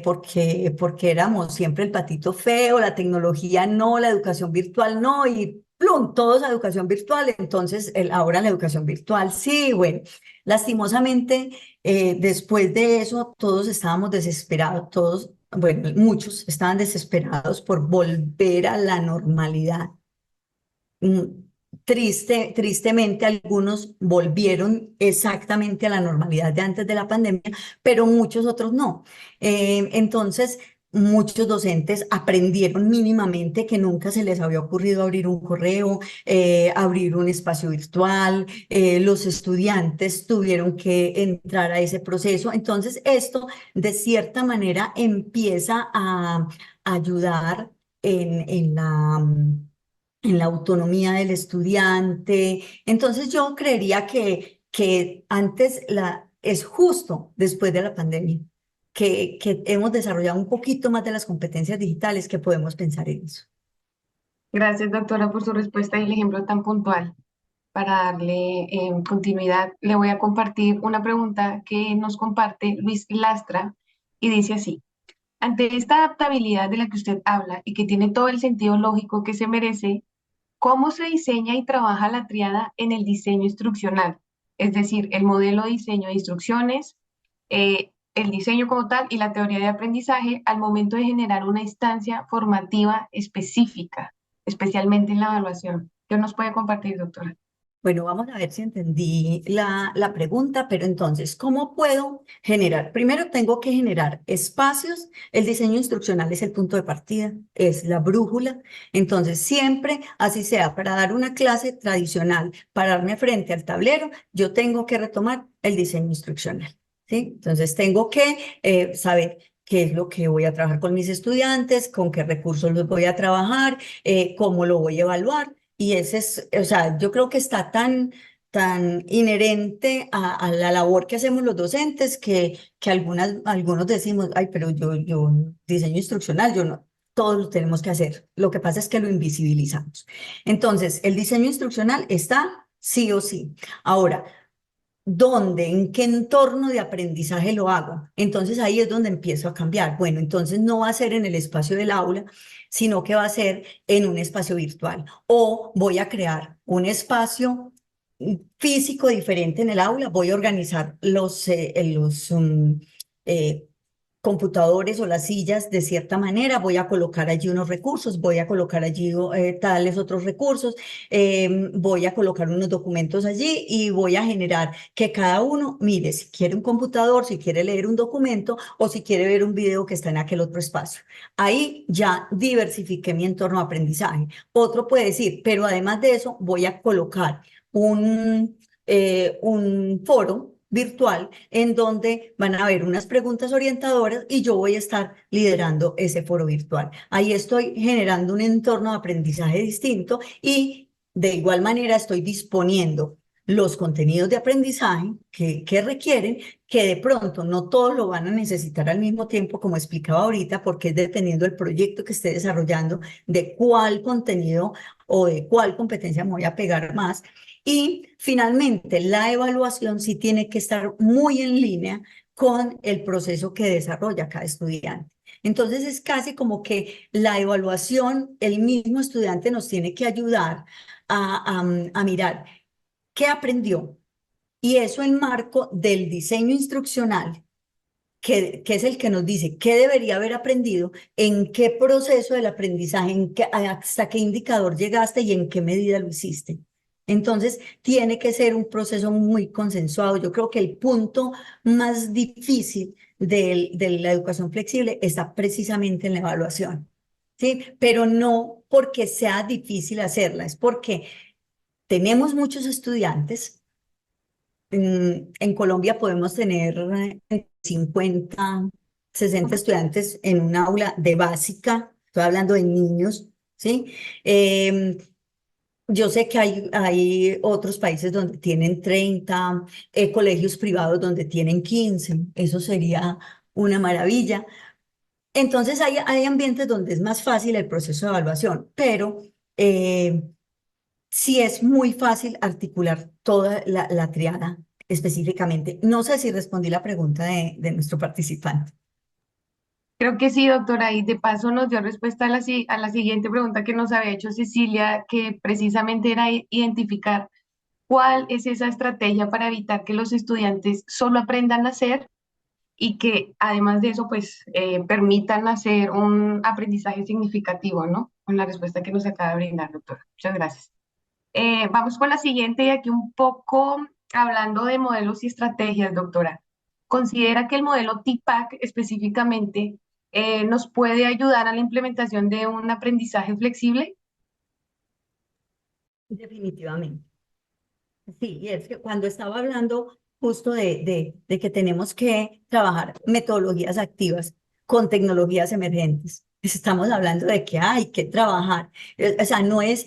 porque éramos siempre el patito feo, la tecnología no, la educación virtual no, y plum, todos a educación virtual. Entonces, ahora la educación virtual sí, bueno, lastimosamente, después de eso, todos estábamos desesperados, todos, bueno, muchos estaban desesperados por volver a la normalidad. Tristemente, algunos volvieron exactamente a la normalidad de antes de la pandemia, pero muchos otros no. Entonces, muchos docentes aprendieron mínimamente, que nunca se les había ocurrido abrir un correo, abrir un espacio virtual. Los estudiantes tuvieron que entrar a ese proceso. Entonces, esto de cierta manera empieza a ayudar en la autonomía del estudiante. Entonces yo creería que antes es justo después de la pandemia. que hemos desarrollado un poquito más de las competencias digitales, que podemos pensar en eso. Gracias, doctora, por su respuesta y el ejemplo tan puntual. Para darle continuidad, le voy a compartir una pregunta que nos comparte Luis Lastra y dice así: ante esta adaptabilidad de la que usted habla y que tiene todo el sentido lógico que se merece, ¿cómo se diseña y trabaja la triada en el diseño instruccional? Es decir, el modelo de diseño de instrucciones, el diseño como tal y la teoría de aprendizaje al momento de generar una instancia formativa específica, especialmente en la evaluación. ¿Qué nos puede compartir, doctora? Bueno, vamos a ver si entendí la pregunta, pero entonces, ¿cómo puedo generar? Primero tengo que generar espacios. El diseño instruccional es el punto de partida, es la brújula. Entonces, siempre, así sea, para dar una clase tradicional, pararme frente al tablero, yo tengo que retomar el diseño instruccional, ¿sí? Entonces, tengo que saber qué es lo que voy a trabajar con mis estudiantes, con qué recursos los voy a trabajar, cómo lo voy a evaluar. Y ese es, o sea, yo creo que está tan inherente a la labor que hacemos los docentes que algunos decimos, ay, pero yo diseño instruccional, yo no, todos lo tenemos que hacer. Lo que pasa es que lo invisibilizamos. Entonces, el diseño instruccional está sí o sí. Ahora, ¿dónde, en qué entorno de aprendizaje lo hago? Entonces ahí es donde empiezo a cambiar. Bueno, entonces no va a ser en el espacio del aula, sino que va a ser en un espacio virtual. O voy a crear un espacio físico diferente en el aula, voy a organizar los computadores o las sillas de cierta manera, voy a colocar allí unos recursos, voy a colocar allí tales otros recursos, voy a colocar unos documentos allí y voy a generar que cada uno mire si quiere un computador, si quiere leer un documento o si quiere ver un video que está en aquel otro espacio. Ahí ya diversifiqué mi entorno de aprendizaje. Otro puede decir, pero además de eso voy a colocar un foro virtual en donde van a haber unas preguntas orientadoras y yo voy a estar liderando ese foro virtual. Ahí estoy generando un entorno de aprendizaje distinto y de igual manera estoy disponiendo los contenidos de aprendizaje que requieren, que de pronto no todos lo van a necesitar al mismo tiempo, como explicaba ahorita, porque es dependiendo del proyecto que esté desarrollando, de cuál contenido o de cuál competencia me voy a pegar más. Y finalmente, la evaluación sí tiene que estar muy en línea con el proceso que desarrolla cada estudiante. Entonces es casi como que la evaluación, el mismo estudiante nos tiene que ayudar a mirar qué aprendió y eso en marco del diseño instruccional, que es el que nos dice qué debería haber aprendido, en qué proceso del aprendizaje, hasta qué indicador llegaste y en qué medida lo hiciste. Entonces, tiene que ser un proceso muy consensuado. Yo creo que el punto más difícil de la educación flexible está precisamente en la evaluación, ¿sí? Pero no porque sea difícil hacerla, es porque tenemos muchos estudiantes. En Colombia podemos tener 50, 60 estudiantes en un aula de básica, estoy hablando de niños, ¿sí? Em, yo sé que hay otros países donde tienen 30, colegios privados donde tienen 15, eso sería una maravilla. Entonces hay ambientes donde es más fácil el proceso de evaluación, pero eh, sí es muy fácil articular toda la triada específicamente. No sé si respondí la pregunta de nuestro participante. Creo que sí, doctora, y de paso nos dio respuesta a la siguiente pregunta que nos había hecho Cecilia, que precisamente era identificar cuál es esa estrategia para evitar que los estudiantes solo aprendan a hacer y que además de eso, pues permitan hacer un aprendizaje significativo, ¿no? Con la respuesta que nos acaba de brindar, doctora. Muchas gracias. Vamos con la siguiente y aquí un poco hablando de modelos y estrategias, doctora. ¿Considera que el modelo TPACK específicamente nos puede ayudar a la implementación de un aprendizaje flexible? Definitivamente. Sí, y es que cuando estaba hablando justo de que tenemos que trabajar metodologías activas con tecnologías emergentes, pues estamos hablando de que hay que trabajar. O sea, no es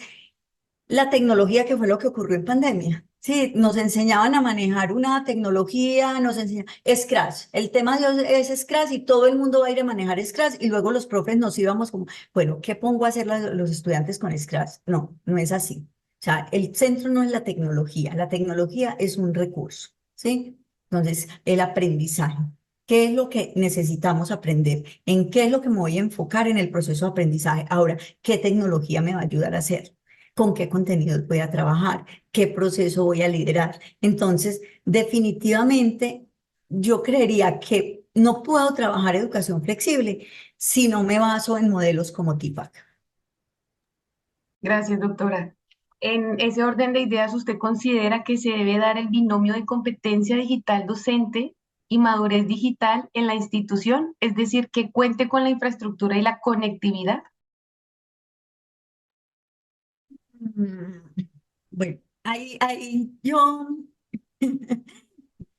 la tecnología que fue lo que ocurrió en pandemia, Sí, nos enseñaban a manejar una tecnología, nos enseñaban Scratch. El tema de hoy es Scratch y todo el mundo va a ir a manejar Scratch y luego los profes nos íbamos como, bueno, ¿qué pongo a hacer los estudiantes con Scratch? No, no es así. O sea, el centro no es la tecnología es un recurso, ¿sí? Entonces, el aprendizaje. ¿Qué es lo que necesitamos aprender? ¿En qué es lo que me voy a enfocar en el proceso de aprendizaje? Ahora, ¿qué tecnología me va a ayudar a hacer? ¿Con qué contenidos voy a trabajar? ¿Qué proceso voy a liderar? Entonces, definitivamente, yo creería que no puedo trabajar educación flexible si no me baso en modelos como TIPAC. Gracias, doctora. En ese orden de ideas, ¿usted considera que se debe dar el binomio de competencia digital docente y madurez digital en la institución? Es decir, que cuente con la infraestructura y la conectividad. Mm, Bueno, ahí yo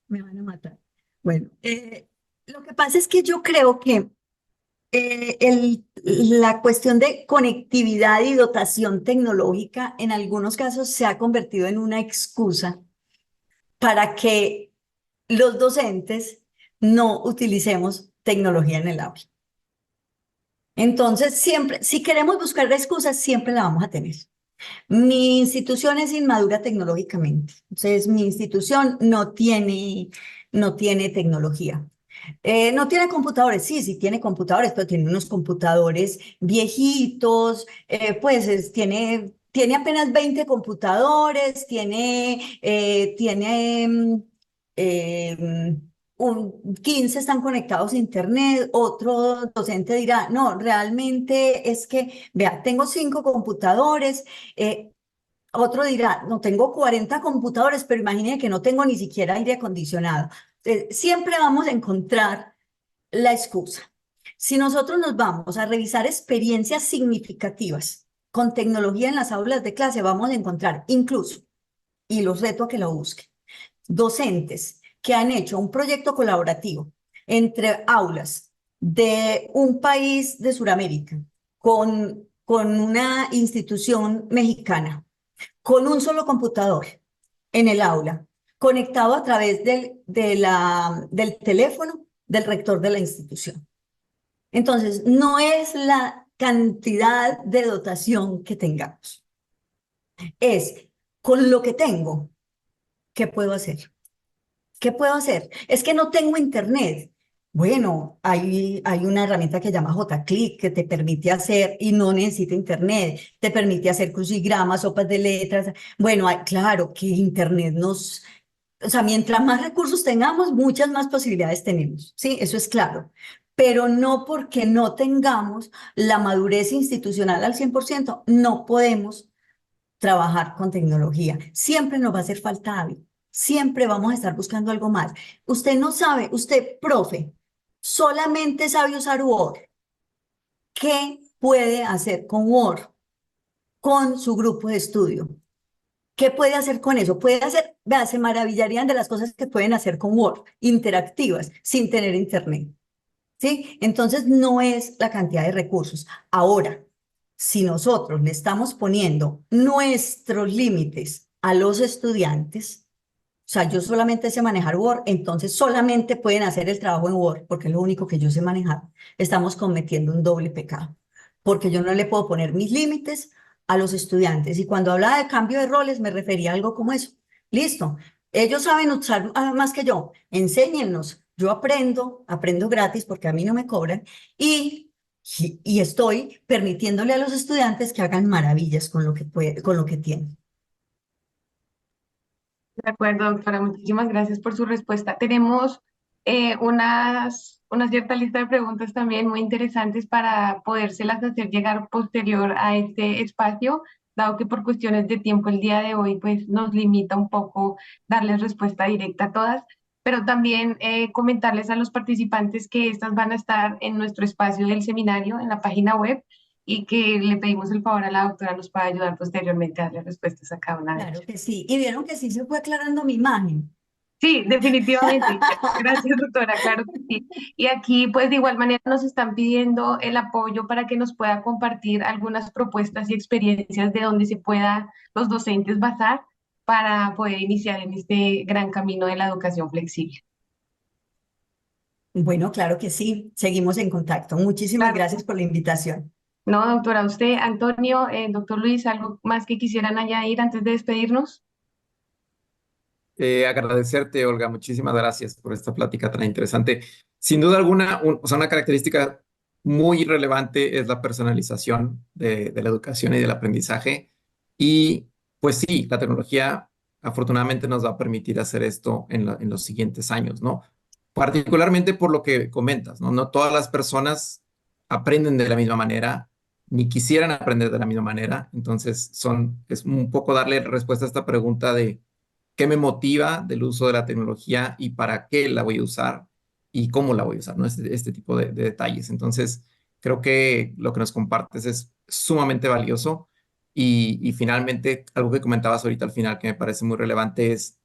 me van a matar. Bueno, lo que pasa es que yo creo que la cuestión de conectividad y dotación tecnológica en algunos casos se ha convertido en una excusa para que los docentes no utilicemos tecnología en el aula. Entonces, siempre, si queremos buscar excusas, siempre la vamos a tener. Mi institución es inmadura tecnológicamente. Entonces, mi institución no tiene tecnología. No tiene computadores, sí, sí tiene computadores, pero tiene unos computadores viejitos, tiene apenas 20 computadores, tiene 15 están conectados a internet, otro docente dirá, no, realmente es que, vea, tengo 5 computadores, eh, otro dirá, no tengo 40 computadores, pero imagine que no tengo ni siquiera aire acondicionado. Siempre vamos a encontrar la excusa. Si nosotros nos vamos a revisar experiencias significativas con tecnología en las aulas de clase, vamos a encontrar incluso, y los reto a que lo busquen, docentes que han hecho un proyecto colaborativo entre aulas de un país de Sudamérica con una institución mexicana con un solo computador en el aula, conectado a través del teléfono del rector de la institución. Entonces, no es la cantidad de dotación que tengamos, es con lo que tengo, ¿qué puedo hacer? ¿Qué puedo hacer? Es que no tengo internet. Bueno, hay una herramienta que se llama JClick que te permite hacer y no necesita internet, te permite hacer crucigramas, sopas de letras. Bueno, claro que internet o sea, mientras más recursos tengamos, muchas más posibilidades tenemos. Sí, eso es claro. Pero no porque no tengamos la madurez institucional al 100%, no podemos trabajar con tecnología. Siempre nos va a hacer falta hábil. Siempre vamos a estar buscando algo más. Usted no sabe, usted, profe, solamente sabe usar Word. ¿Qué puede hacer con Word? Con su grupo de estudio. ¿Qué puede hacer con eso? Puede hacer, vea, se maravillarían de las cosas que pueden hacer con Word, interactivas, sin tener internet. ¿Sí? Entonces no es la cantidad de recursos. Ahora, si nosotros le estamos poniendo nuestros límites a los estudiantes, o sea, yo solamente sé manejar Word, entonces solamente pueden hacer el trabajo en Word, porque es lo único que yo sé manejar. Estamos cometiendo un doble pecado, porque yo no le puedo poner mis límites a los estudiantes. Y cuando hablaba de cambio de roles, me refería a algo como eso. Listo, ellos saben usar más que yo, enséñennos. Yo aprendo gratis porque a mí no me cobran y estoy permitiéndole a los estudiantes que hagan maravillas con lo que tienen. De acuerdo, doctora, muchísimas gracias por su respuesta. Tenemos una cierta lista de preguntas también muy interesantes para podérselas hacer llegar posterior a este espacio, dado que por cuestiones de tiempo el día de hoy pues nos limita un poco darles respuesta directa a todas, pero también comentarles a los participantes que estas van a estar en nuestro espacio del seminario, en la página web, y que le pedimos el favor a la doctora nos pueda ayudar posteriormente a darle respuestas a cada una de Claro ellas. que sí. Y vieron que sí se fue aclarando mi imagen. Sí, definitivamente. Gracias, doctora, claro que sí. Y aquí, pues de igual manera nos están pidiendo el apoyo para que nos pueda compartir algunas propuestas y experiencias de donde se pueda los docentes basar. para poder iniciar en este gran camino de la educación flexible. Bueno, claro que sí. Seguimos en contacto. Muchísimas Claro. gracias por la invitación. No, doctora, usted, Antonio, doctor Luis, ¿algo más que quisieran añadir antes de despedirnos? Agradecerte, Olga, muchísimas gracias por esta plática tan interesante. Sin duda alguna, o sea, una característica muy relevante es la personalización de la educación y del aprendizaje. Y pues sí, la tecnología afortunadamente nos va a permitir hacer esto en los siguientes años, ¿no? Particularmente por lo que comentas, ¿no? No todas las personas aprenden de la misma manera, ni quisieran aprender de la misma manera. Entonces, es un poco darle respuesta a esta pregunta de qué me motiva del uso de la tecnología y para qué la voy a usar y cómo la voy a usar, ¿no? Este tipo de detalles. Entonces, creo que lo que nos compartes es sumamente valioso y finalmente, algo que comentabas ahorita al final que me parece muy relevante es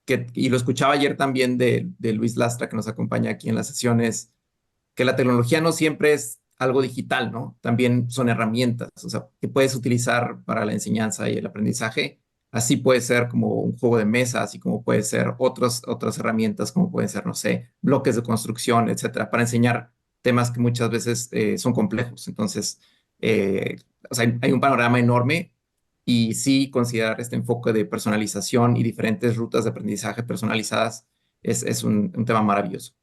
que, y lo escuchaba ayer también de Luis Lastra, que nos acompaña aquí en las sesiones, que la tecnología no siempre es algo digital, ¿no? También son herramientas, o sea, que puedes utilizar para la enseñanza y el aprendizaje. Así puede ser como un juego de mesa, así como puede ser otras herramientas, como pueden ser, no sé, bloques de construcción, etcétera, para enseñar temas que muchas veces son complejos. Entonces, eh, o sea, hay un panorama enorme y sí considerar este enfoque de personalización y diferentes rutas de aprendizaje personalizadas es un tema maravilloso.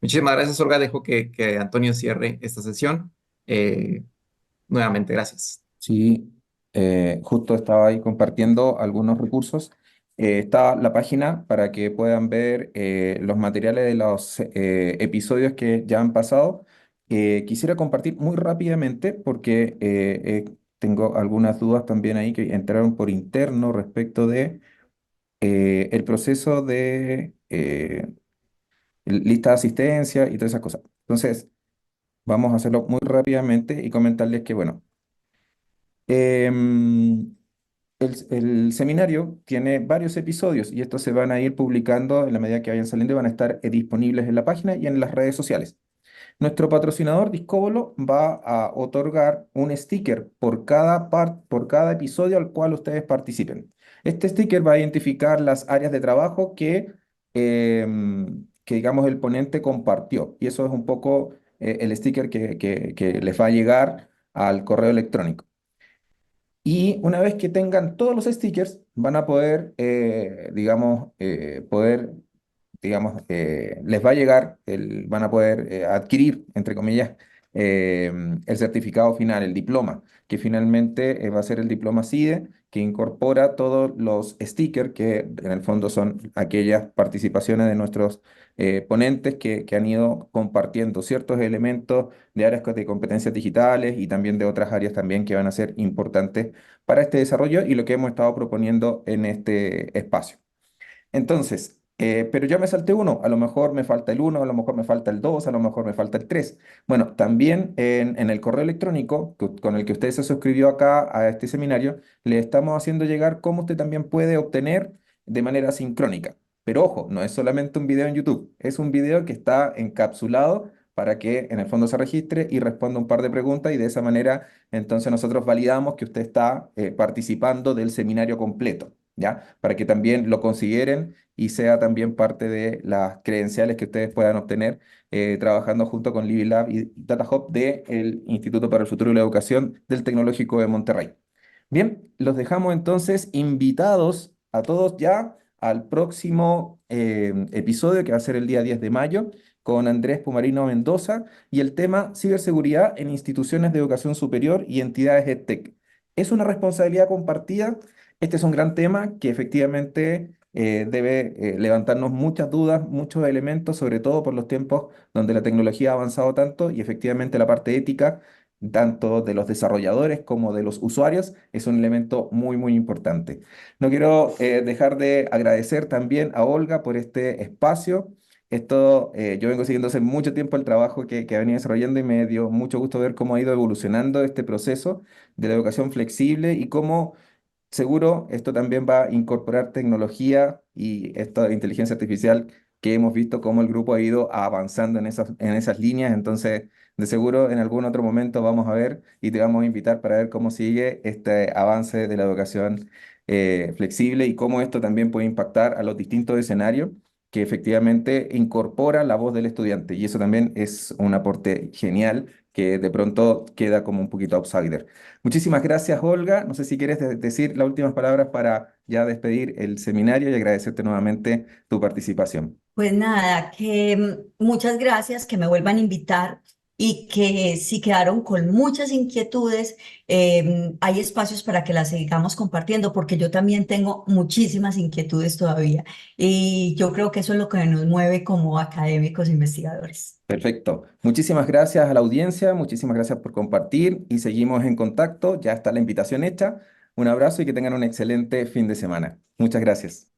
Muchísimas gracias, Olga. Dejo que Antonio cierre esta sesión. Eh, Nuevamente, gracias. Sí, justo estaba ahí compartiendo algunos recursos. Está la página para que puedan ver los materiales de los episodios que ya han pasado. Quisiera compartir muy rápidamente porque tengo algunas dudas también ahí que entraron por interno respecto de el proceso de lista de asistencia y todas esas cosas. Entonces, vamos a hacerlo muy rápidamente y comentarles que, bueno, em, el seminario tiene varios episodios y estos se van a ir publicando en la medida que vayan saliendo y van a estar disponibles en la página y en las redes sociales. Nuestro patrocinador Discóbolo va a otorgar un sticker por cada episodio al cual ustedes participen. Este sticker va a identificar las áreas de trabajo que digamos, el ponente compartió. Y eso es un poco el sticker que les va a llegar al correo electrónico. Y una vez que tengan todos los stickers, van a poder, les va a llegar, van a poder adquirir, entre comillas, eh, el certificado final, el diploma, que finalmente va a ser el diploma CIDE, que incorpora todos los stickers, que en el fondo son aquellas participaciones de nuestros ponentes que han ido compartiendo ciertos elementos de áreas de competencias digitales y también de otras áreas también que van a ser importantes para este desarrollo y lo que hemos estado proponiendo en este espacio. Entonces, pero ya me salté uno, a lo mejor me falta el uno, a lo mejor me falta el dos, a lo mejor me falta el tres. Bueno, también en el correo electrónico con el que usted se suscribió acá a este seminario, le estamos haciendo llegar cómo usted también puede obtener de manera sincrónica. Pero ojo, no es solamente un video en YouTube, es un video que está encapsulado para que en el fondo se registre y responda un par de preguntas y de esa manera entonces nosotros validamos que usted está participando del seminario completo. ¿Ya? Para que también lo consideren y sea también parte de las credenciales que ustedes puedan obtener trabajando junto con LibiLab y DataHub del Instituto para el Futuro de la Educación del Tecnológico de Monterrey. Bien, los dejamos entonces invitados a todos ya al próximo episodio que va a ser el día 10 de mayo con Andrés Pumarino Mendoza y el tema ciberseguridad en instituciones de educación superior y entidades EdTech. Es una responsabilidad compartida. Este es un gran tema que efectivamente debe levantarnos muchas dudas, muchos elementos, sobre todo por los tiempos donde la tecnología ha avanzado tanto y efectivamente la parte ética, tanto de los desarrolladores como de los usuarios, es un elemento muy, muy importante. No quiero dejar de agradecer también a Olga por este espacio. Esto, yo vengo siguiendo hace mucho tiempo el trabajo que ha venido desarrollando y me dio mucho gusto ver cómo ha ido evolucionando este proceso de la educación flexible y cómo seguro, esto también va a incorporar tecnología y esta inteligencia artificial que hemos visto cómo el grupo ha ido avanzando en esas líneas. Entonces, de seguro, en algún otro momento vamos a ver y te vamos a invitar para ver cómo sigue este avance de la educación flexible y cómo esto también puede impactar a los distintos escenarios que efectivamente incorpora la voz del estudiante. Y eso también es un aporte genial que de pronto queda como un poquito outsider. Muchísimas gracias, Olga. No sé si quieres decir las últimas palabras para ya despedir el seminario y agradecerte nuevamente tu participación. Pues nada, que muchas gracias, que me vuelvan a invitar y que si quedaron con muchas inquietudes, hay espacios para que las sigamos compartiendo, porque yo también tengo muchísimas inquietudes todavía y yo creo que eso es lo que nos mueve como académicos investigadores. Perfecto. Muchísimas gracias a la audiencia, muchísimas gracias por compartir y seguimos en contacto. Ya está la invitación hecha. Un abrazo y que tengan un excelente fin de semana. Muchas gracias.